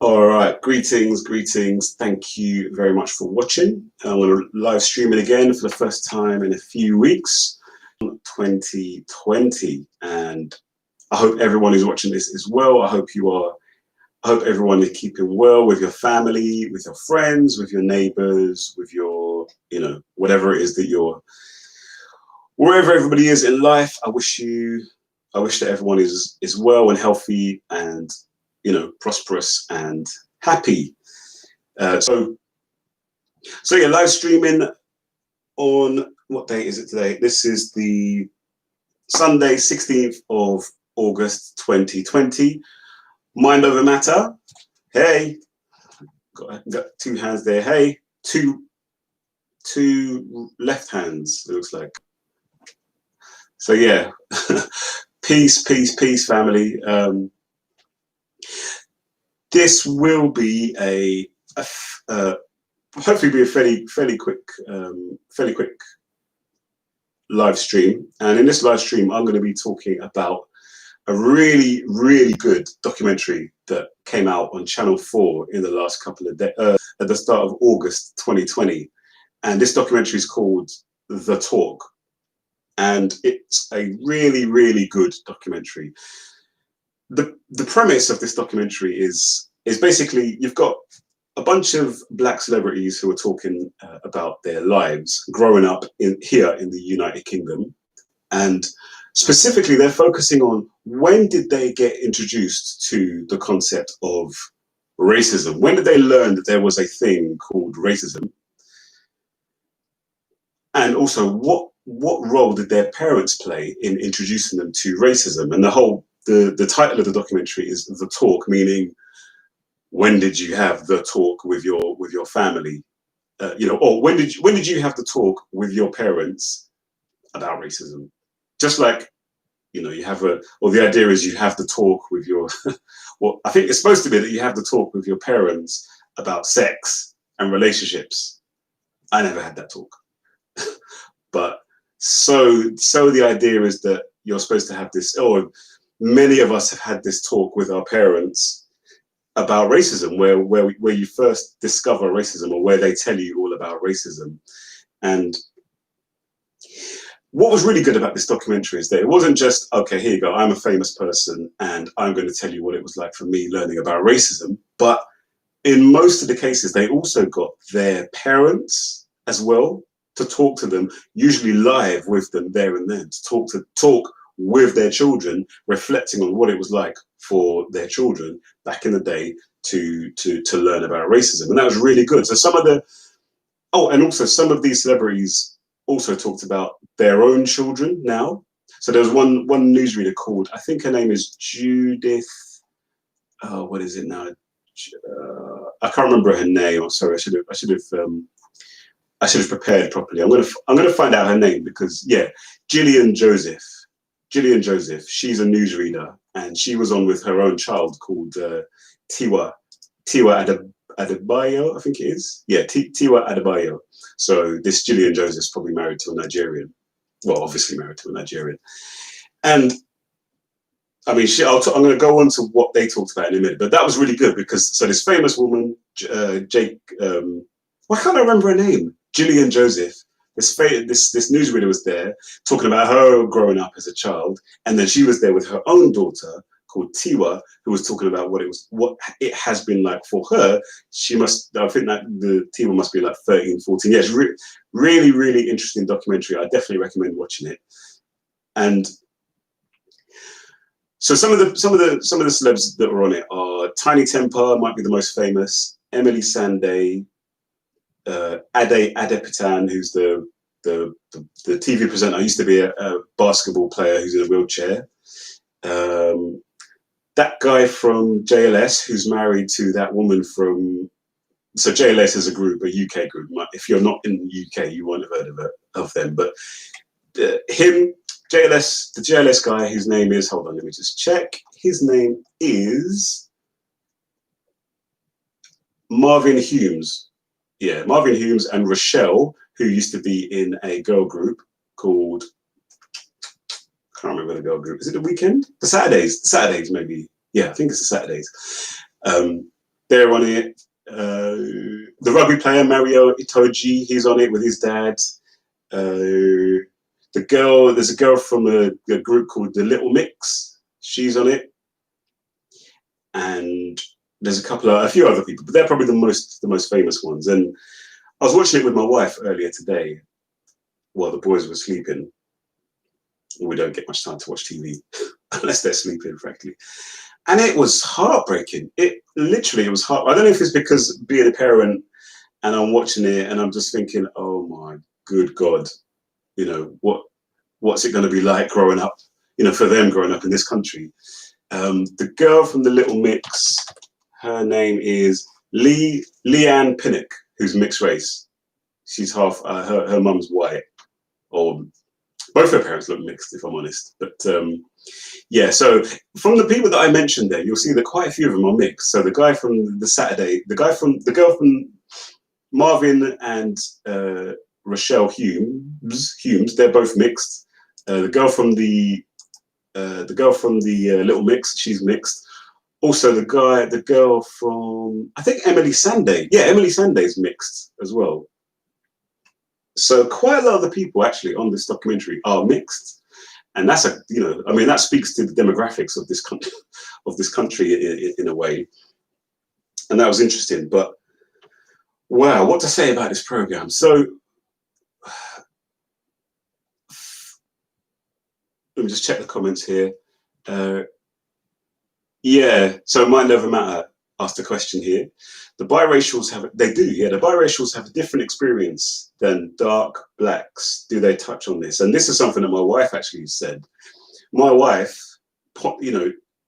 All right, greetings, greetings. Thank you very much for watching. I'm going to live stream it again for the first time in a few weeks, 2020. And I hope everyone who's watching this is well. I hope everyone is keeping well with your family, with your friends, with your neighbors, with your, whatever it is that wherever everybody is in life. I wish that everyone is well and healthy and prosperous and happy. So yeah, live streaming on, what day is it today? This is the Sunday, 16th of August, 2020. Mind over matter. Hey, got two hands there. Hey, two left hands, it looks like. So yeah, peace, family. This will be hopefully be a fairly quick live stream. And in this live stream, I'm going to be talking about a really, really good documentary that came out on Channel 4 in the last couple of days, at the start of August 2020. And this documentary is called The Talk. And it's a really, really good documentary. The premise of this documentary is basically, you've got a bunch of black celebrities who are talking about their lives growing up here in the United Kingdom. And specifically, they're focusing on when did they get introduced to the concept of racism? When did they learn that there was a thing called racism? And also, what role did their parents play in introducing them to racism? And the title of the documentary is The Talk, meaning when did you have the talk with your family, or when did you have the talk with your parents about racism? Just like, you have the idea is you have the talk with your, well, I think it's supposed to be that you have the talk with your parents about sex and relationships. I never had that talk. But so the idea is that you're supposed to have this, or many of us have had this talk with our parents about racism, where you first discover racism, or where they tell you all about racism. And what was really good about this documentary is that it wasn't just, okay, here you go, I'm a famous person and I'm going to tell you what it was like for me learning about racism. But in most of the cases, they also got their parents as well to talk to them, usually live with them there and then, to talk with their children, reflecting on what it was like for their children back in the day to learn about racism. And that was really good. So some of these celebrities also talked about their own children now. So there was one newsreader called, I think her name is Judith, what is it now? I can't remember her name. I'm sorry, I should have prepared properly. I'm gonna find out her name, because yeah, Gillian Joseph. She's a newsreader, and she was on with her own child called Tiwa Adebayo, I think it is. Yeah, Tiwa Adebayo. So this Gillian Joseph's probably married to a Nigerian. Well, obviously married to a Nigerian. And I mean, I'm going to go on to what they talked about in a minute, but that was really good, because so this famous woman, why can't I remember her name? Gillian Joseph. This newsreader was there talking about her growing up as a child, and then she was there with her own daughter called Tiwa, who was talking about what it has been like for her. I think that the Tiwa must be like 13, 14. Yeah, it's really, really interesting documentary. I definitely recommend watching it. And so some of the celebs that were on it are Tiny Temper, might be the most famous, Emily Sandé, Ade Adepitan, who's the TV presenter. Used to be a basketball player who's in a wheelchair. That guy from JLS, who's married to that woman from. So JLS is a group, a UK group. If you're not in the UK, you won't have heard of them. But him, JLS, the JLS guy, whose name is. Hold on, let me just check. His name is Marvin Humes. Yeah, Marvin Humes and Rochelle, who used to be in a girl group called, I can't remember the girl group. Is it The Weekend? The Saturdays maybe. Yeah, I think it's The Saturdays. They're on it. The rugby player Mario Itoji, he's on it with his dad. There's a girl from a group called the Little Mix. She's on it, and there's a few other people, but they're probably the most famous ones. And I was watching it with my wife earlier today while the boys were sleeping. We don't get much time to watch TV unless they're sleeping, frankly. And it was heartbreaking. It was heart. I don't know if it's because being a parent and I'm watching it and I'm just thinking, oh my good God, what's it going to be like growing up, for them growing up in this country. The girl from the Little Mix, her name is Leanne Pinnock, who's mixed race. She's half, her mum's white, or both her parents look mixed, if I'm honest. But yeah, so from the people that I mentioned there, you'll see that quite a few of them are mixed. So the guy from the girl from Marvin and Rochelle Humes, they're both mixed. The girl from the Little Mix, she's mixed. Also, the girl from, I think Emily Sandé. Yeah, Emily Sandé's mixed as well. So quite a lot of the people actually on this documentary are mixed, and that's that speaks to the demographics of this country in a way, and that was interesting. But wow, what to say about this program? So let me just check the comments here. Yeah, so Might Never Matter asked a question here. The biracials have a different experience than dark blacks. Do they touch on this? And this is something that my wife actually said. My wife,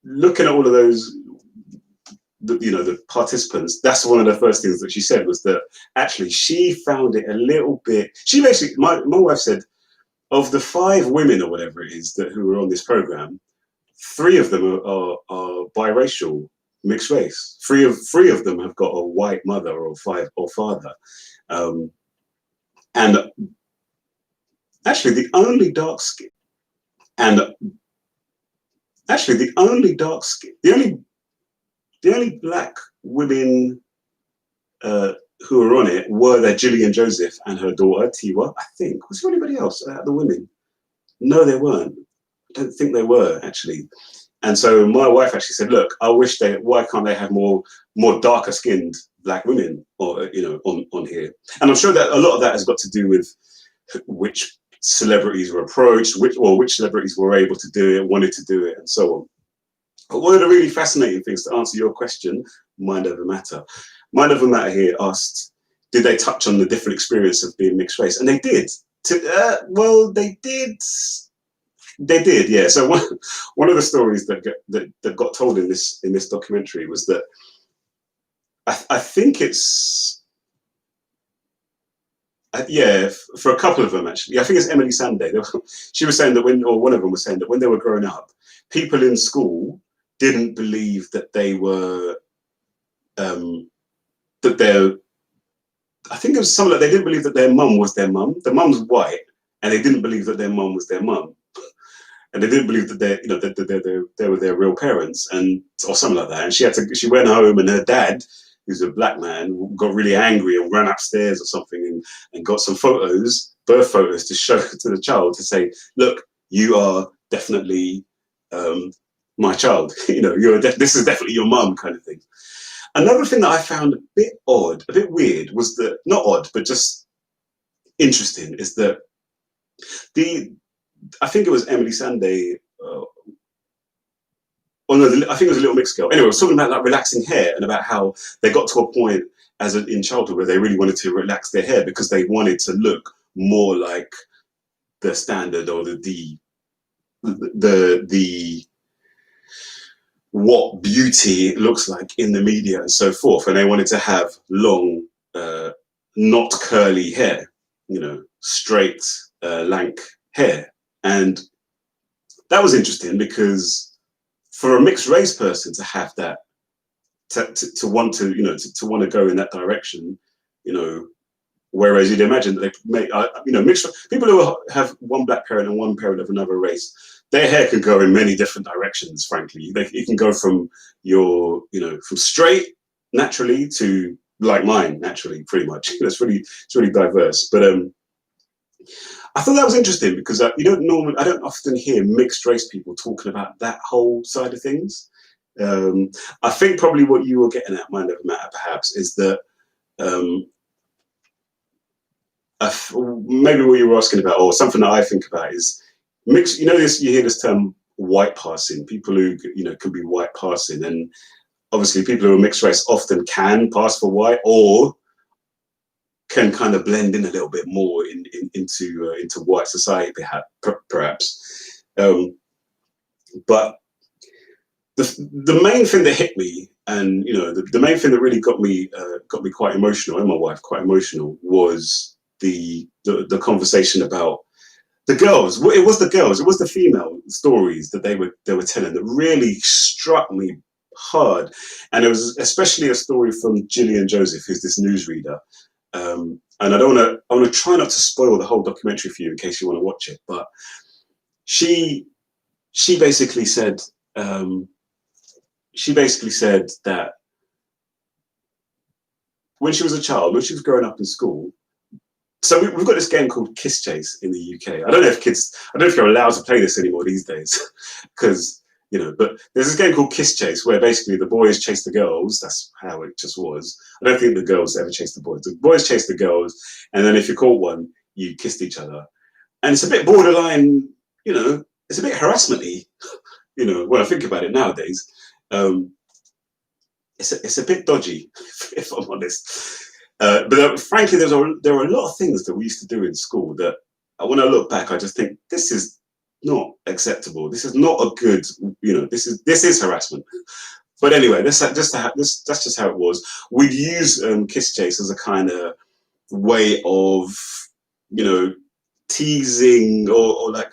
looking at all of those, the participants, that's one of the first things that she said was that actually she found it a little bit, my wife said, of the 5 women or whatever it is who were on this program, 3 of them are biracial, mixed race. 3 of them have got a white mother or father, and actually the only black women who were on it were that Gillian Joseph and her daughter Tiwa. I think, was there anybody else? The women? No, they weren't. I don't think they were actually. And so my wife actually said, "Look, why can't they have more darker skinned black women, or on here?" And I'm sure that a lot of that has got to do with which celebrities were approached, which celebrities were able to do it, wanted to do it, and so on. But one of the really fascinating things to answer your question, Mind Over Matter. Mind Over Matter here asked, did they touch on the different experience of being mixed race? And they did. They did. They did, yeah. So one of the stories that got told in this documentary was that I think it's for a couple of them actually. I think it's Emily Sandé. She was saying that one of them was saying that when they were growing up, people in school didn't believe that they were I think it was something like they didn't believe that their mum was their mum. The mum's white, and they didn't believe that their mum was their mum. And they didn't believe that they were their real parents, or something like that. And she went home, and her dad, who's a black man, got really angry and ran upstairs or something, and got some birth photos, to show to the child to say, "Look, you are definitely my child. This is definitely your mum," kind of thing. Another thing that I found a bit odd, a bit weird, was that, not odd, but just interesting, is that I think it was Emily Sandé, I think it was a Little Mix girl. Anyway, I was talking about like relaxing hair and about how they got to a point in childhood where they really wanted to relax their hair because they wanted to look more like the standard or the what beauty looks like in the media and so forth, and they wanted to have long, not curly hair, straight, lank hair. And that was interesting because for a mixed race person to have that, to want to go in that direction, whereas you'd imagine that they may, mixed people who have one black parent and one parent of another race, their hair can go in many different directions. Frankly, it can go from from straight naturally to like mine naturally, pretty much. It's really diverse. But I thought that was interesting because I don't often hear mixed race people talking about that whole side of things. Um, I think probably what you were getting at, Mind Over Matter, perhaps, is that um, maybe what you were asking about, or something that I think about, is mixed. You know, this you hear this term white passing. People who can be white passing, and obviously people who are mixed race often can pass for white, or can kind of blend in a little bit more into white society, perhaps. But the main thing that hit me, and the main thing that really got me quite emotional, and my wife quite emotional, was the conversation about the girls. It was the girls. It was the female stories that they were telling that really struck me hard, and it was especially a story from Gillian Joseph, who's this newsreader. And I want to try not to spoil the whole documentary for you in case you want to watch it. But she she basically said um, she basically said that when she was a child, when she was growing up in school. So we've got this game called Kiss Chase in the UK. I don't know if you're allowed to play this anymore these days, because But there's this game called Kiss Chase where basically the boys chase the girls. That's how it just was. I don't think the girls ever chased the boys. The boys chased the girls, and then if you caught one, you kissed each other. And it's a bit borderline. It's a bit harassment-y. When I think about it nowadays, um, it's a bit dodgy, if I'm honest. But frankly, there are a lot of things that we used to do in school that, when I look back, I just think this is not acceptable. This is not a good. This is harassment. But anyway, that's just how it was. We'd use Kiss Chase as a kind of way of teasing, or like,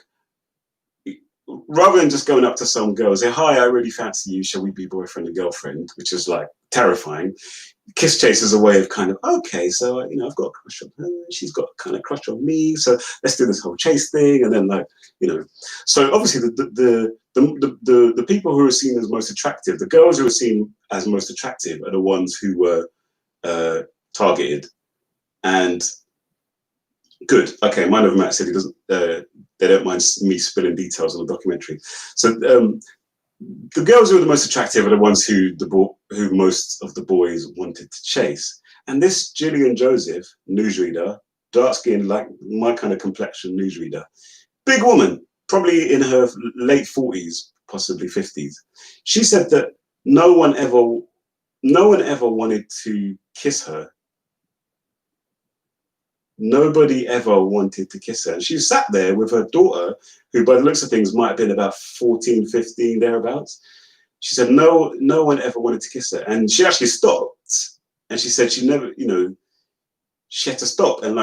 rather than just going up to some girl and say, "Hi, I really fancy you. Shall we be boyfriend and girlfriend?" Which is like terrifying. Kiss Chase is a way of kind of, okay, so I've got a crush on her, she's got a kind of crush on me, so let's do this whole chase thing, and then so obviously the people who are seen as most attractive, the girls who are seen as most attractive, are the ones who were targeted. And good, okay, Mind Over Matt said he doesn't. They don't mind me spilling details on the documentary. So the girls who are the most attractive are the ones who most of the boys wanted to chase. And this Gillian Joseph, newsreader, dark skinned, like my kind of complexion newsreader, big woman, probably in her late 40s, possibly 50s. She said that no one ever wanted to kiss her. Nobody ever wanted to kiss her. And she sat there with her daughter, who by the looks of things might have been about 14, 15, thereabouts. She said no one ever wanted to kiss her. And she actually stopped. And she said she never, she had to stop. And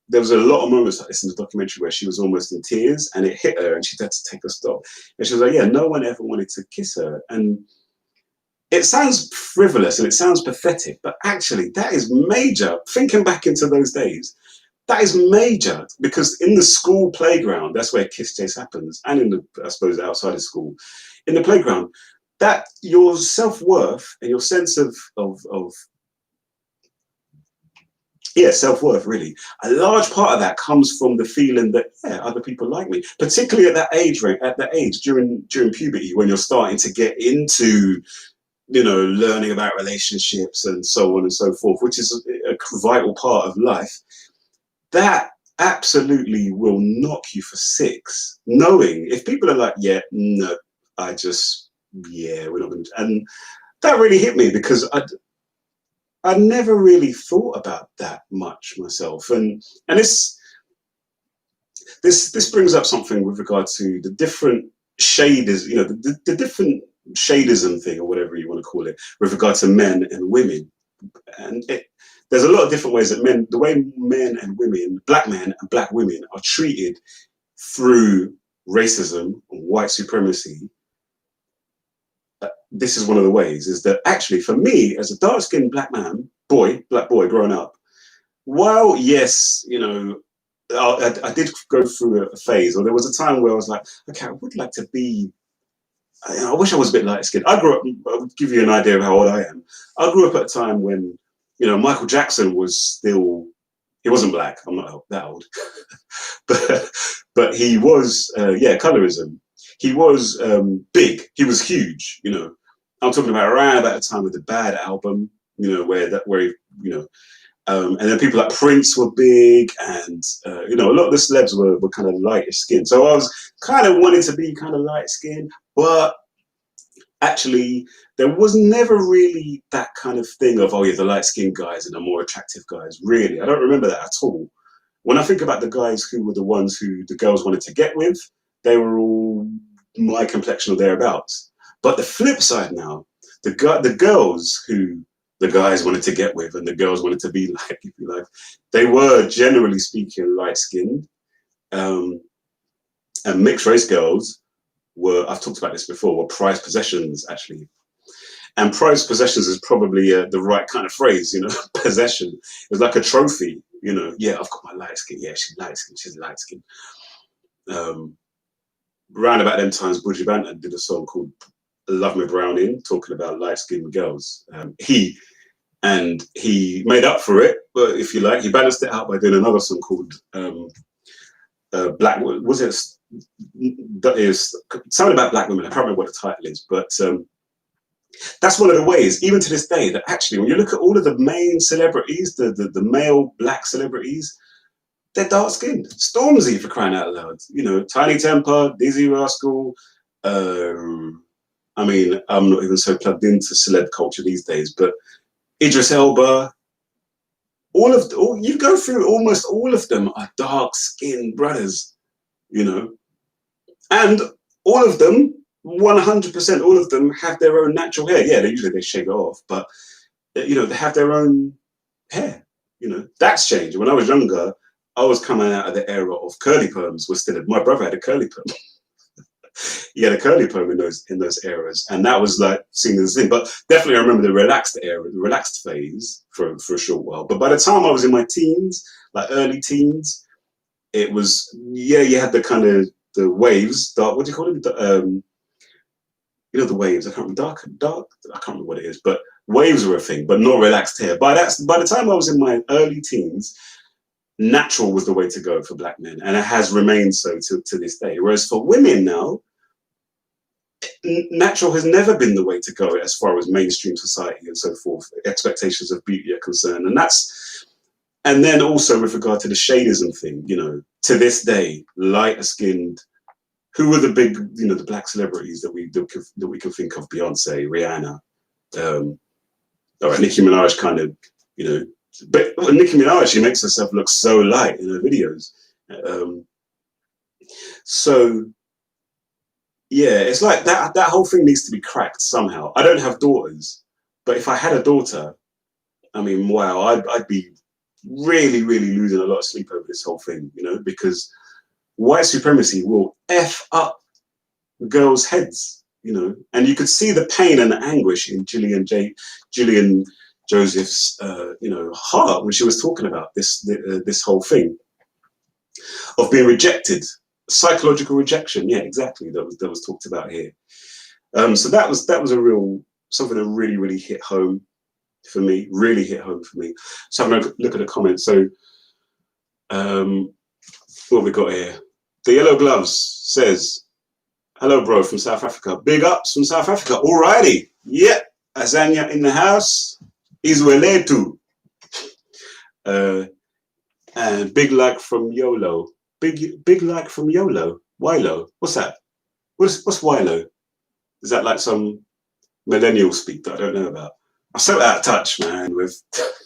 there was a lot of moments like this in the documentary where she was almost in tears, and it hit her and she had to take a stop. And she was like, yeah, no one ever wanted to kiss her. And it sounds frivolous and it sounds pathetic, but actually that is major. Thinking back into those days, that is major, because in the school playground, that's where Kiss Chase happens, and I suppose outside of school, in the playground, that your self-worth and your sense of self-worth, really, a large part of that comes from the feeling that other people like me, particularly at that age during puberty, when you're starting to get into learning about relationships and so on and so forth, which is a vital part of life. That absolutely will knock you for six, knowing if people are like, yeah, no, we're not going to. And that really hit me, because I never really thought about that much myself. And this brings up something with regard to the different shaders, the different shadism thing, or whatever you want to call it, with regard to men and women. And there's a lot of different ways that the way men and women, black men and black women, are treated through racism and white supremacy. This is one of the ways, is that actually for me, as a dark-skinned black boy growing up, while yes, I did go through a phase, or there was a time where I was like, okay, I would like to be I wish I was a bit light skinned. I grew up. I'll give you an idea of how old I am. I grew up at a time when, Michael Jackson was still. He wasn't black. I'm not that old, but he was. Yeah, colorism. He was big. He was huge. I'm talking about around about the time of the Bad album. Where and then people like Prince were big, and a lot of the celebs were kind of lighter skinned. So I was kind of wanting to be kind of light skinned, but actually there was never really that kind of thing of, oh yeah, the light skinned guys and the more attractive guys. Really, I don't remember that at all. When I think about the guys who were the ones who the girls wanted to get with, they were all my complexion or thereabouts. But the flip side now, the girls who the guys wanted to get with and the girls wanted to be like, if you like, they were generally speaking light skinned. And mixed race girls were, I've talked about this before, were prized possessions actually. And prized possessions is probably the right kind of phrase, possession. It's like a trophy, yeah, I've got my light skin. Yeah, she's light skin. She's light skin. Round about them times, Buju Banton did a song called Love Me Browning, talking about light skinned girls. He made up for it, but if you like, he balanced it out by doing another song called Black. Was it? That is something about black women. I can't remember what the title is, but that's one of the ways, even to this day, that actually, when you look at all of the main celebrities, the male black celebrities, they're dark skinned. Stormzy, for crying out loud. Tiny Temper, Dizzy Rascal. I mean, I'm not even so plugged into celeb culture these days, but Idris Elba. You go through almost all of them are dark skinned brothers, and all of them, 100%, all of them have their own natural hair. Yeah, they shave it off, but they have their own hair. That's changed. When I was younger, I was coming out of the era of curly perms. My brother had a curly perm. He had a curly perm in those eras, and that was like seen as a thing. But definitely, I remember the relaxed phase for a short while. But by the time I was in my teens, like early teens, it was you had the kind of the waves. Dark. What do you call it? The waves. I can't remember. Dark. I can't remember what it is. But waves were a thing, but not relaxed hair. By the time I was in my early teens, natural was the way to go for black men, and it has remained so to this day. Whereas for women now, natural has never been the way to go as far as mainstream society and so forth, expectations of beauty are concerned. And then also with regard to the shadism thing, to this day, lighter skinned, who are the big, the black celebrities that we can think of? Beyonce, Rihanna, all right, Nicki Minaj kind of, but Nicki Minaj, she makes herself look so light in her videos. So yeah, it's like that whole thing needs to be cracked somehow. I don't have daughters, but if I had a daughter, I mean, wow, I'd be really, really losing a lot of sleep over this whole thing, because white supremacy will F up girls' heads, and you could see the pain and the anguish in Gillian Joseph's, heart when she was talking about this whole thing of being rejected, psychological rejection. Yeah, exactly. That was talked about here. So that was something that really, really hit home for me. Really hit home for me. So I'm going to look at the comments. So what have we got here? The Yellow Gloves says, "Hello, bro, from South Africa. Big ups from South Africa. Alrighty. Yeah. Azania in the house. Izweletu. And big like from YOLO. Big like from YOLO. Wilo. What's that? What's Wilo? Is that like some millennial speak that I don't know about? I'm so out of touch, man. With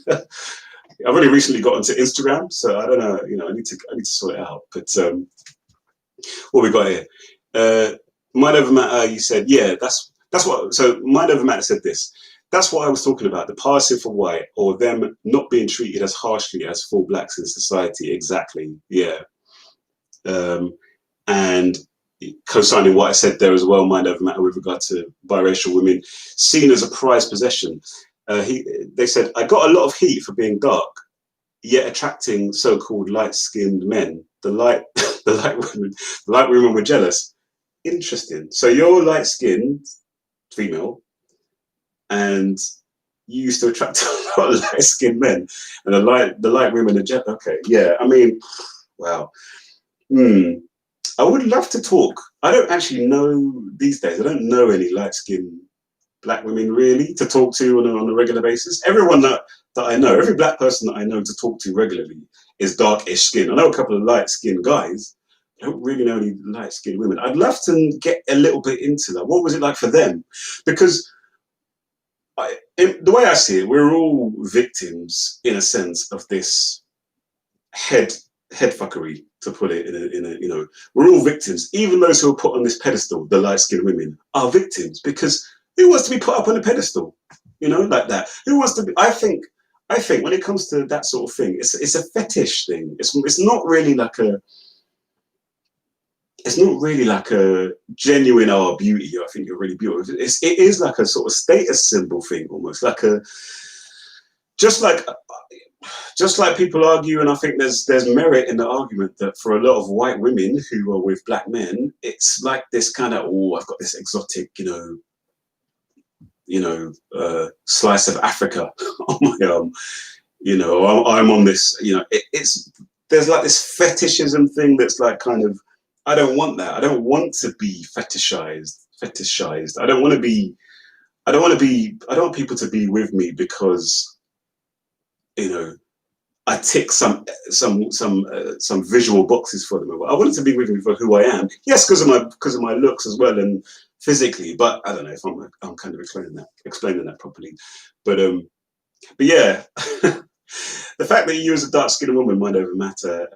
I've only recently got onto Instagram, so I don't know. I need to sort it out. But what we got here? Mind Over Matter. You said, yeah, that's what. So Mind Over Matter said this. That's what I was talking about. The passing for white, or them not being treated as harshly as full blacks in society. Exactly. Yeah. And co-signing what I said there as well, Mind Over Matter, with regard to biracial women seen as a prized possession. They said, I got a lot of heat for being dark, yet attracting so-called light-skinned men. The light women were jealous. Interesting. So you're light skinned female, and you used to attract a lot of light skinned men, and the light women are okay. Yeah, I mean, wow. Hmm. I would love to talk. I don't actually know these days. I don't know any light skinned black women really to talk to on a regular basis. Everyone that I know, every black person that I know to talk to regularly is darkish skin. I know a couple of light skinned guys. I don't really know any light skinned women. I'd love to get a little bit into that. What was it like for them? Because the way I see it, we're all victims in a sense of this head head fuckery, to put it in a we're all victims. Even those who are put on this pedestal, the light skinned women, are victims because who wants to be put up on a pedestal, like that? Who wants to be? I think when it comes to that sort of thing, it's a fetish thing. It's not really like a genuine, oh, beauty, I think you're really beautiful. It is like a sort of status symbol thing, almost like a just like just like people argue, and I think there's merit in the argument that for a lot of white women who are with black men, it's like this kind of, oh, I've got this exotic, slice of Africa on my arm. I'm on this. It's there's like this fetishism thing that's like kind of, I don't want that. I don't want to be fetishized. I don't want to be. I don't want to be. I don't want people to be with me because you know I tick some visual boxes for them. I wanted to be with me for who I am. Yes, because of my looks as well and physically. But I don't know if I'm kind of explaining that properly. But yeah, the fact that you as a dark skinned woman might over matter